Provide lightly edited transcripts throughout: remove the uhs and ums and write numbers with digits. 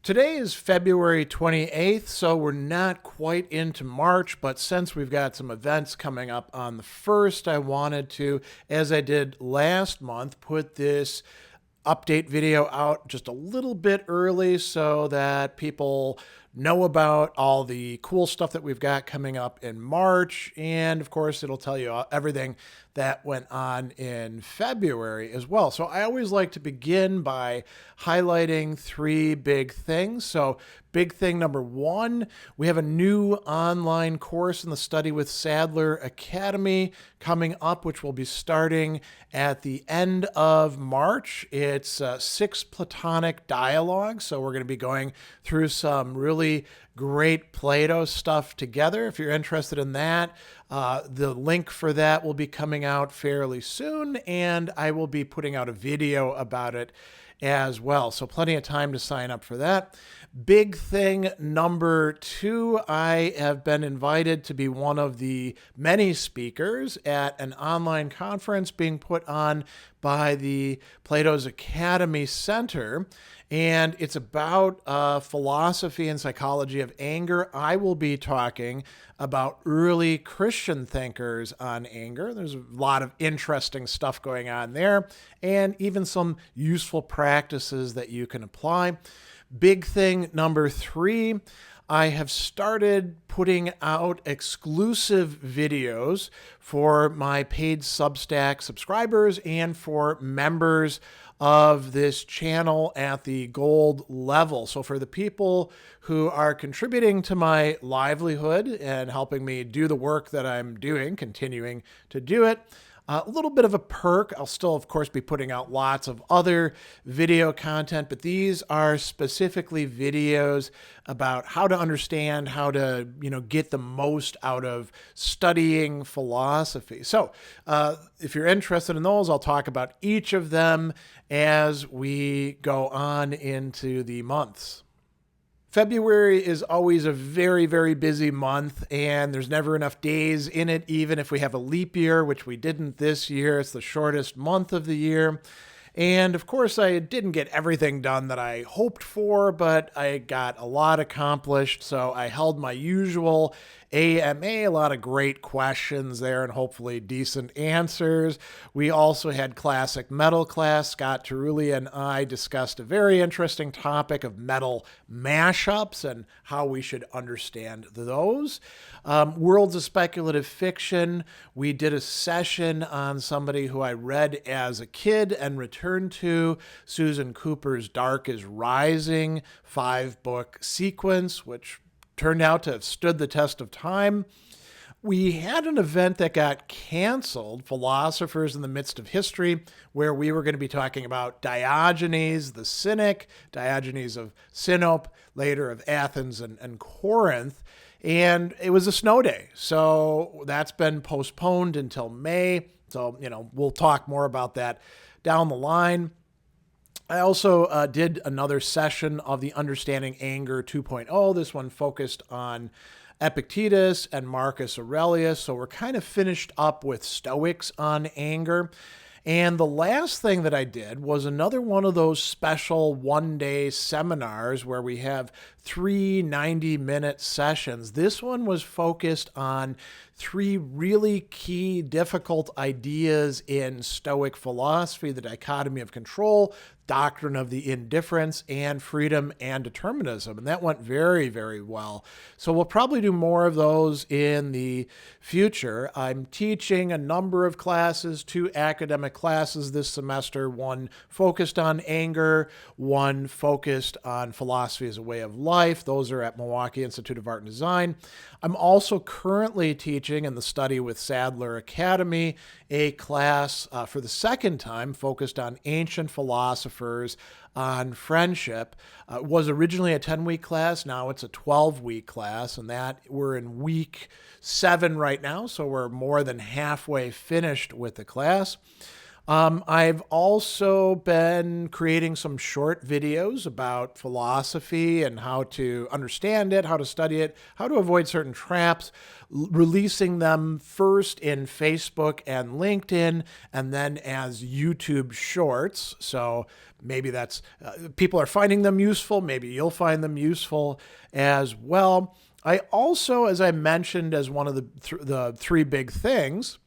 Today is February 28th, so we're not quite into March, but since we've got some events coming up on the 1st, I wanted to, as I did last month, put this update video out just a little bit early so that people know about all the cool stuff that we've got coming up in March. And of course, it'll tell you everything that went on in February as well. So I always like to begin by highlighting three big things. So big thing number one, we have a new online course in the Study with Sadler Academy coming up, which will be starting at the end of March. It's 6 Platonic dialogues. So we're going to be going through some really great Plato stuff together. If you're interested in that, the link for that will be coming out fairly soon, and I will be putting out a video about it as well. So plenty of time to sign up for that. Big thing number two, I have been invited to be one of the many speakers at an online conference being put on by the Plato's Academy Center. And it's about philosophy and psychology of anger. I will be talking about early Christian thinkers on anger. There's a lot of interesting stuff going on there, and even some useful practices that you can apply. Big thing number three, I have started putting out exclusive videos for my paid Substack subscribers and for members of this channel at the gold level. So for the people who are contributing to my livelihood and helping me do the work that I'm doing, continuing to do it, a little bit of a perk. I'll still, of course, be putting out lots of other video content, but these are specifically videos about how to understand, how to, get the most out of studying philosophy. So if you're interested in those, I'll talk about each of them as we go on into the months. February is always a very, very busy month, and there's never enough days in it, even if we have a leap year, which we didn't this year. It's the shortest month of the year. And of course, I didn't get everything done that I hoped for, but I got a lot accomplished. So I held my usual AMA, a lot of great questions there and hopefully decent answers. We also had classic metal class. Scott Terulli and I discussed a very interesting topic of metal mashups and how we should understand those. Worlds of Speculative Fiction. We did a session on somebody who I read as a kid and returned to, Susan Cooper's Dark is Rising 5-book sequence, which turned out to have stood the test of time. We had an event that got canceled, Philosophers in the Midst of History, where we were going to be talking about Diogenes the Cynic, Diogenes of Sinope, later of Athens and Corinth. And it was a snow day, so that's been postponed until May. So, we'll talk more about that down the line. I also did another session of the Understanding Anger 2.0. This one focused on Epictetus and Marcus Aurelius. So we're kind of finished up with Stoics on anger. And the last thing that I did was another one of those special one-day seminars where we have 3 90-minute sessions. This one was focused on 3 really key, difficult ideas in Stoic philosophy: the dichotomy of control, doctrine of the indifference, and freedom and determinism. And that went very, very well. So we'll probably do more of those in the future. I'm teaching a number of classes, 2 academic classes this semester, one focused on anger, one focused on philosophy as a way of life. Those are at Milwaukee Institute of Art and Design. I'm also currently teaching in the Study with Sadler Academy a class for the second time focused on ancient philosophers on friendship. It was originally a 10-week class. Now it's a 12-week class, and that we're in week 7 right now, so we're more than halfway finished with the class. I've also been creating some short videos about philosophy and how to understand it, how to study it, how to avoid certain traps, releasing them first in Facebook and LinkedIn, and then as YouTube shorts. So maybe that's people are finding them useful. Maybe you'll find them useful as well. I also, as I mentioned, as one of the three big things,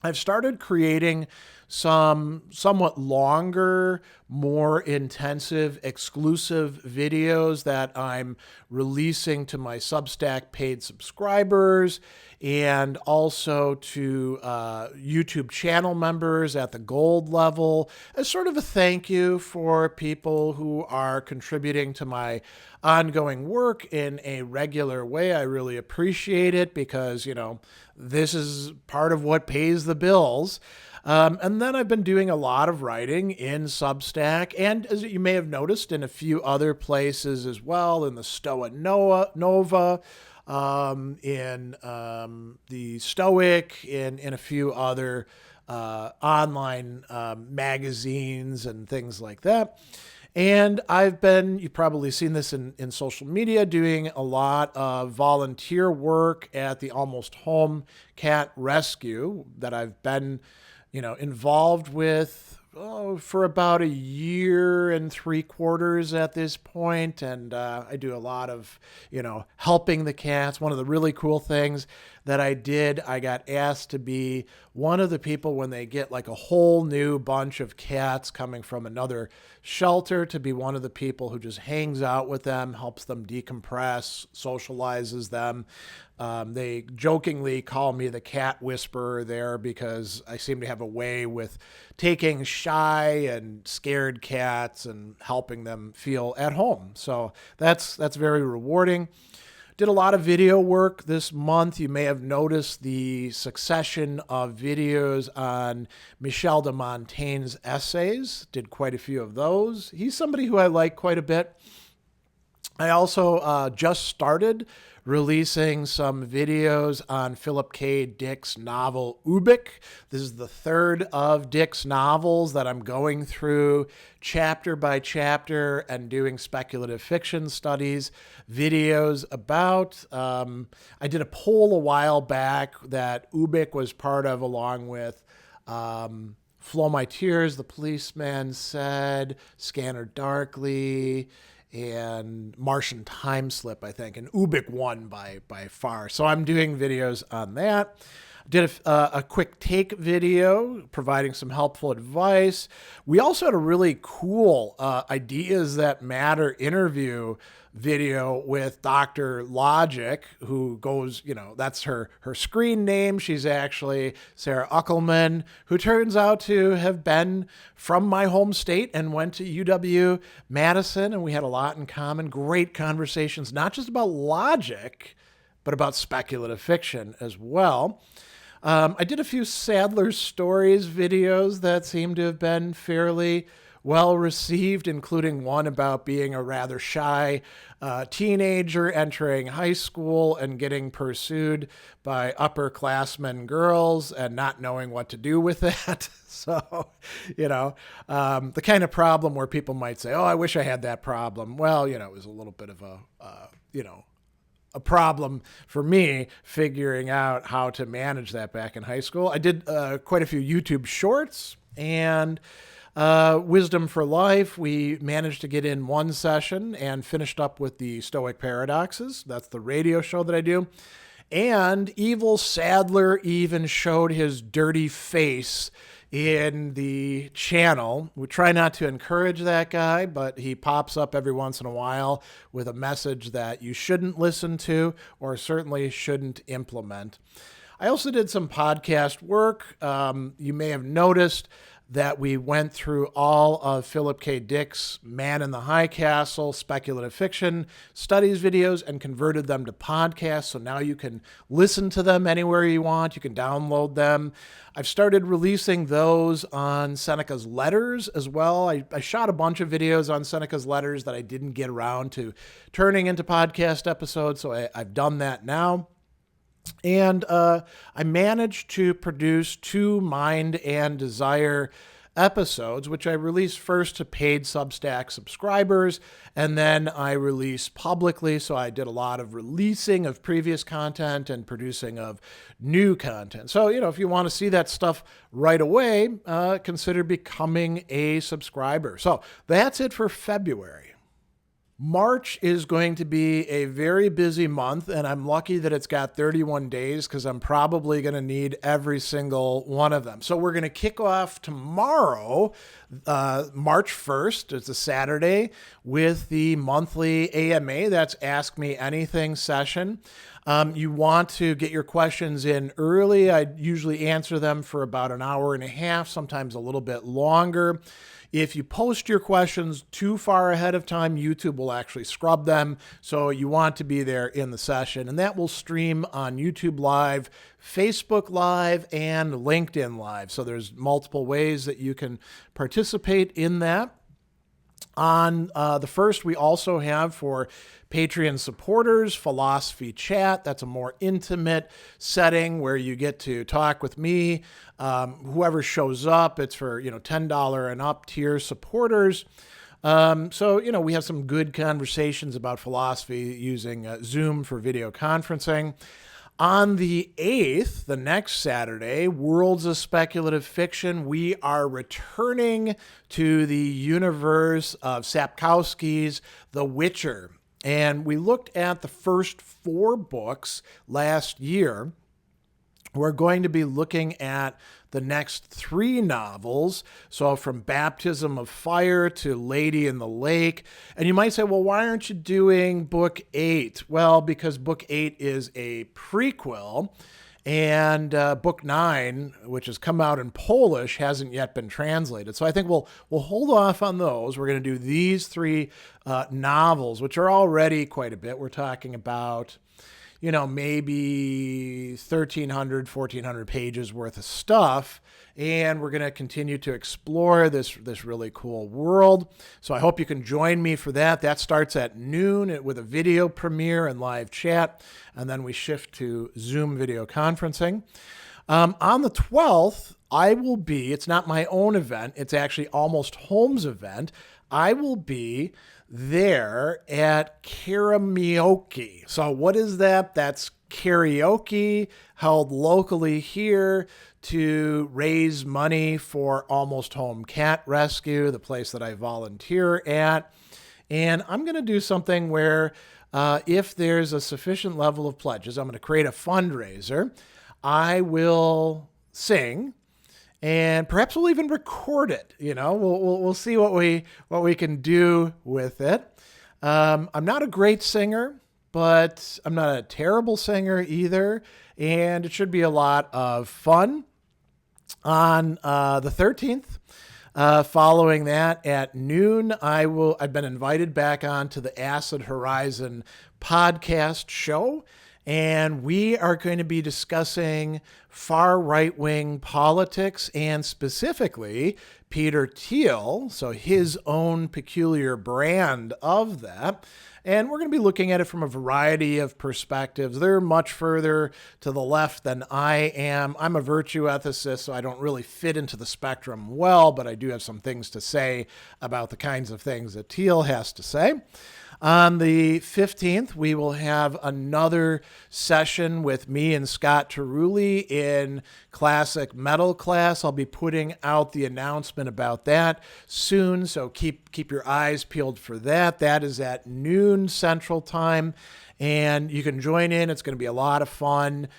I've started creating some somewhat longer, more intensive, exclusive videos that I'm releasing to my Substack paid subscribers and also to YouTube channel members at the gold level as sort of a thank you for people who are contributing to my ongoing work in a regular way. I really appreciate it because, this is part of what pays the bills. And then I've been doing a lot of writing in Substack, and as you may have noticed, in a few other places as well, in the Stoa Nova, in the Stoic, in a few other online magazines and things like that. And you've probably seen this in social media, doing a lot of volunteer work at the Almost Home Cat Rescue that I've been, involved with for about 1.75 years at this point. And I do a lot of, helping the cats. One of the really cool things that I did, I got asked to be one of the people when they get like a whole new bunch of cats coming from another shelter, to be one of the people who just hangs out with them, helps them decompress, socializes them. They jokingly call me the cat whisperer there because I seem to have a way with taking shy and scared cats and helping them feel at home. So that's very rewarding. Did a lot of video work this month. You may have noticed the succession of videos on Michel de Montaigne's essays. Did quite a few of those. He's somebody who I like quite a bit. I also just started releasing some videos on Philip K. Dick's novel Ubik. This is the third of Dick's novels that I'm going through chapter by chapter and doing speculative fiction studies videos about. I did a poll a while back that Ubik was part of, along with Flow My Tears, The Policeman Said, Scanner Darkly, and Martian Time Slip, I think, and Ubik won by far. So I'm doing videos on that. Did a quick take video providing some helpful advice. We also had a really cool Ideas That Matter interview video with Dr. Logic, who goes, that's her screen name. She's actually Sarah Uckelman, who turns out to have been from my home state and went to UW-Madison, and we had a lot in common. Great conversations, not just about logic, but about speculative fiction as well. I did a few Sadler Stories videos that seem to have been fairly well received, including one about being a rather shy teenager entering high school and getting pursued by upperclassmen girls and not knowing what to do with that. So, the kind of problem where people might say, oh, I wish I had that problem. Well, it was a little bit of a problem for me figuring out how to manage that back in high school. I did quite a few YouTube shorts and Wisdom for Life. We managed to get in one session and finished up with the Stoic Paradoxes. That's the radio show that I do. And Evil Sadler even showed his dirty face in the channel. We try not to encourage that guy, but he pops up every once in a while with a message that you shouldn't listen to or certainly shouldn't implement. I also did some podcast work. You may have noticed that we went through all of Philip K. Dick's Man in the High Castle speculative fiction studies videos and converted them to podcasts. So now you can listen to them anywhere you want. You can download them. I've started releasing those on Seneca's Letters as well. I shot a bunch of videos on Seneca's Letters that I didn't get around to turning into podcast episodes. So I've done that now. And I managed to produce 2 Mind and Desire episodes, which I released first to paid Substack subscribers, and then I released publicly. So I did a lot of releasing of previous content and producing of new content. So, if you want to see that stuff right away, consider becoming a subscriber. So that's it for February. March is going to be a very busy month, and I'm lucky that it's got 31 days because I'm probably going to need every single one of them. So we're going to kick off tomorrow, March 1st. It's a Saturday with the monthly AMA. That's Ask Me Anything session. You want to get your questions in early. I usually answer them for about an hour and a half, sometimes a little bit longer. If you post your questions too far ahead of time, YouTube will actually scrub them. So you want to be there in the session. And that will stream on YouTube Live, Facebook Live, and LinkedIn Live. So there's multiple ways that you can participate in that. On the first, we also have for Patreon supporters, Philosophy Chat. That's a more intimate setting where you get to talk with me. Whoever shows up, it's for $10 and up tier supporters. So we have some good conversations about philosophy using Zoom for video conferencing. On the 8th, the next Saturday, Worlds of Speculative Fiction, we are returning to the universe of Sapkowski's The Witcher. And we looked at the first 4 books last year. We're going to be looking at the next 3 novels. So from Baptism of Fire to Lady in the Lake. And you might say, well, why aren't you doing book 8? Well, because book 8 is a prequel. And book 9, which has come out in Polish, hasn't yet been translated. So I think we'll hold off on those. We're going to do these 3 novels, which are already quite a bit. We're talking about maybe 1,300, 1,400 pages worth of stuff. And we're going to continue to explore this really cool world. So I hope you can join me for that. That starts at noon with a video premiere and live chat. And then we shift to Zoom video conferencing. On the 12th, I will be, it's not my own event, it's actually Almost Home's event. I will be there at karaoke. So what is that? That's karaoke held locally here to raise money for Almost Home Cat Rescue, the place that I volunteer at. And I'm going to do something where if there's a sufficient level of pledges, I'm going to create a fundraiser. I will sing. And perhaps we'll even record it. We'll see what we can do with it. I'm not a great singer, but I'm not a terrible singer either. And it should be a lot of fun. On the 13th, following that at noon, I've been invited back on to the Acid Horizon podcast show. And we are going to be discussing far right-wing politics and specifically Peter Thiel, so his own peculiar brand of that. And we're going to be looking at it from a variety of perspectives. They're much further to the left than I am. I'm a virtue ethicist, so I don't really fit into the spectrum well, but I do have some things to say about the kinds of things that Thiel has to say. On the 15th, we will have another session with me and Scott Terulli in classic metal class. I'll be putting out the announcement about that soon, so keep your eyes peeled for that. That is at noon Central Time. And you can join in. It's going to be a lot of fun.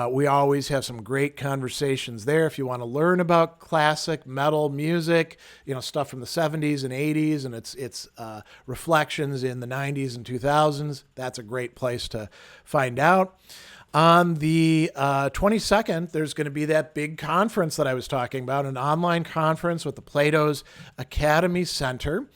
We always have some great conversations there. If you want to learn about classic metal music, stuff from the 70s and 80s and its reflections in the 90s and 2000s, that's a great place to find out. On the 22nd, there's going to be that big conference that I was talking about, an online conference with the Plato's Academy Center.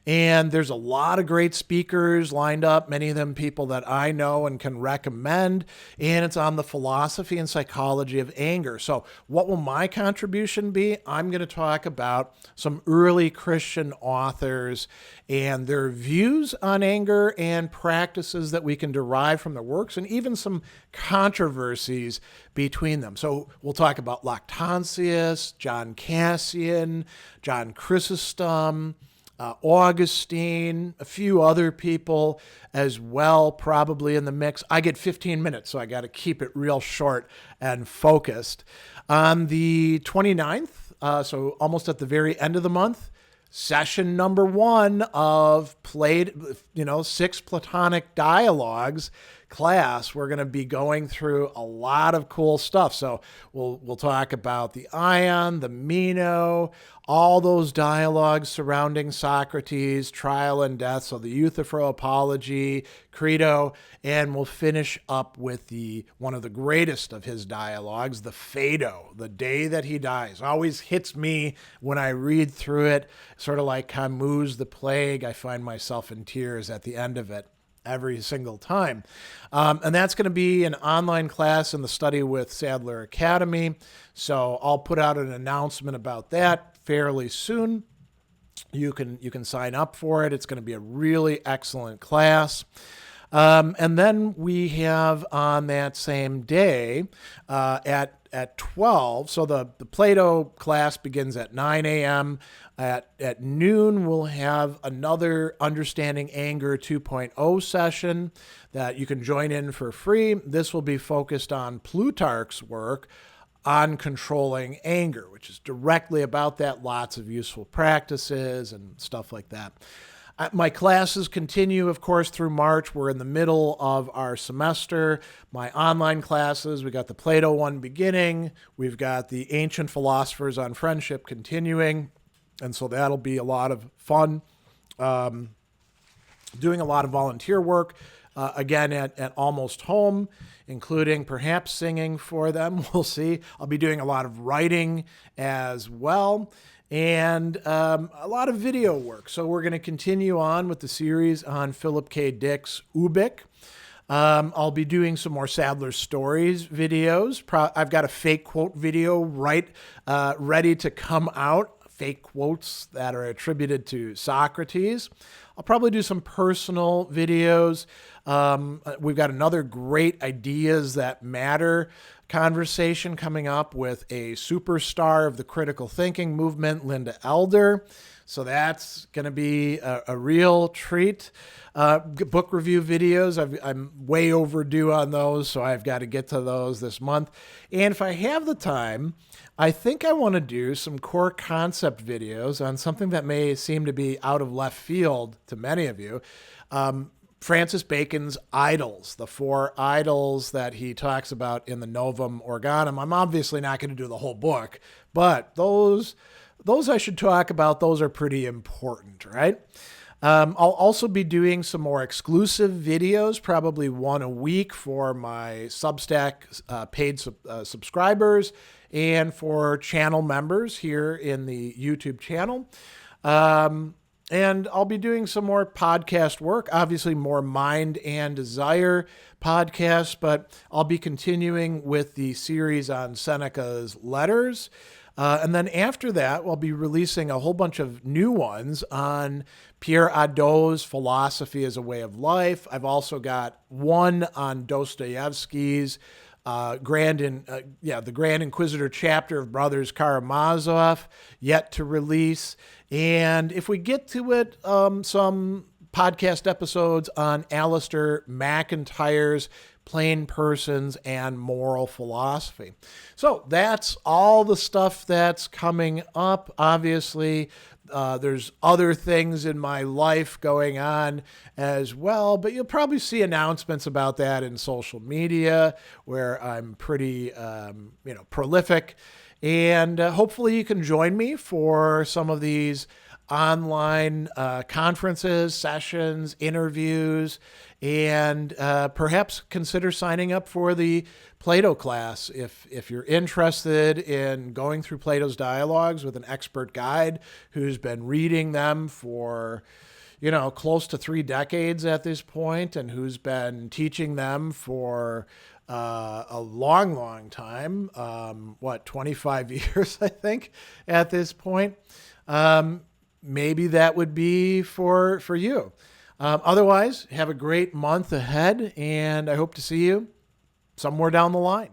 And there's a lot of great speakers lined up, many of them people that I know and can recommend. And it's on the philosophy and psychology of anger. So what will my contribution be? I'm going to talk about some early Christian authors and their views on anger and practices that we can derive from their works, and even some controversies between them. So we'll talk about Lactantius, John Cassian, John Chrysostom, Augustine, a few other people as well, probably in the mix. I get 15 minutes, so I got to keep it real short and focused. On the 29th, so almost at the very end of the month, session number 1 of 6 Platonic dialogues class. We're going to be going through a lot of cool stuff. So we'll talk about the Ion, the Meno, all those dialogues surrounding Socrates, trial and death. So the Euthyphro apology, Credo, and we'll finish up with one of the greatest of his dialogues, the Phaedo, the day that he dies. Always hits me when I read through it, sort of like Camus' The Plague. I find myself in tears at the end of it every single time. And that's going to be an online class in the Study with Sadler Academy. So I'll put out an announcement about that fairly soon. You can sign up for it. It's going to be a really excellent class. And then we have on that same day at 12, so the Plato class begins at 9 a.m. At noon, we'll have another Understanding Anger 2.0 session that you can join in for free. This will be focused on Plutarch's work on controlling anger, which is directly about that, lots of useful practices and stuff like that. My classes continue, of course, through March. We're in the middle of our semester. My online classes, we got the Plato one beginning. We've got the Ancient Philosophers on Friendship continuing. And so that'll be a lot of fun. Doing a lot of volunteer work, again, at Almost Home, including perhaps singing for them. We'll see. I'll be doing a lot of writing as well. And a lot of video work. So we're going to continue on with the series on Philip K. Dick's Ubik. I'll be doing some more Sadler Stories videos. I've got a fake quote video ready to come out, fake quotes that are attributed to Socrates. I'll probably do some personal videos. We've got another great Ideas That Matter conversation coming up with a superstar of the critical thinking movement, Linda Elder. So that's going to be a real treat. Book review videos, I'm way overdue on those, so I've got to get to those this month. And if I have the time, I think I want to do some core concept videos on something that may seem to be out of left field to many of you. Francis Bacon's idols, the 4 idols that he talks about in the Novum Organum. I'm obviously not going to do the whole book, but those I should talk about. Those are pretty important, right? I'll also be doing some more exclusive videos, probably one a week for my Substack paid subscribers and for channel members here in the YouTube channel. And I'll be doing some more podcast work, obviously more Mind and Desire podcasts, but I'll be continuing with the series on Seneca's letters. And then after that, we'll be releasing a whole bunch of new ones on Pierre Hadot's Philosophy as a Way of Life. I've also got one on Dostoevsky's the Grand Inquisitor chapter of Brothers Karamazov, yet to release. And if we get to it, some podcast episodes on Alistair McIntyre's Plain Persons and Moral Philosophy. So that's all the stuff that's coming up. Obviously, there's other things in my life going on as well, but you'll probably see announcements about that in social media where I'm pretty, prolific. And hopefully you can join me for some of these online conferences, sessions, interviews, and perhaps consider signing up for the Plato class if you're interested in going through Plato's dialogues with an expert guide who's been reading them for close to 3 decades at this point, and who's been teaching them for a long, long time. 25 years, I think, at this point. Maybe that would be for you. Otherwise, have a great month ahead, and I hope to see you somewhere down the line.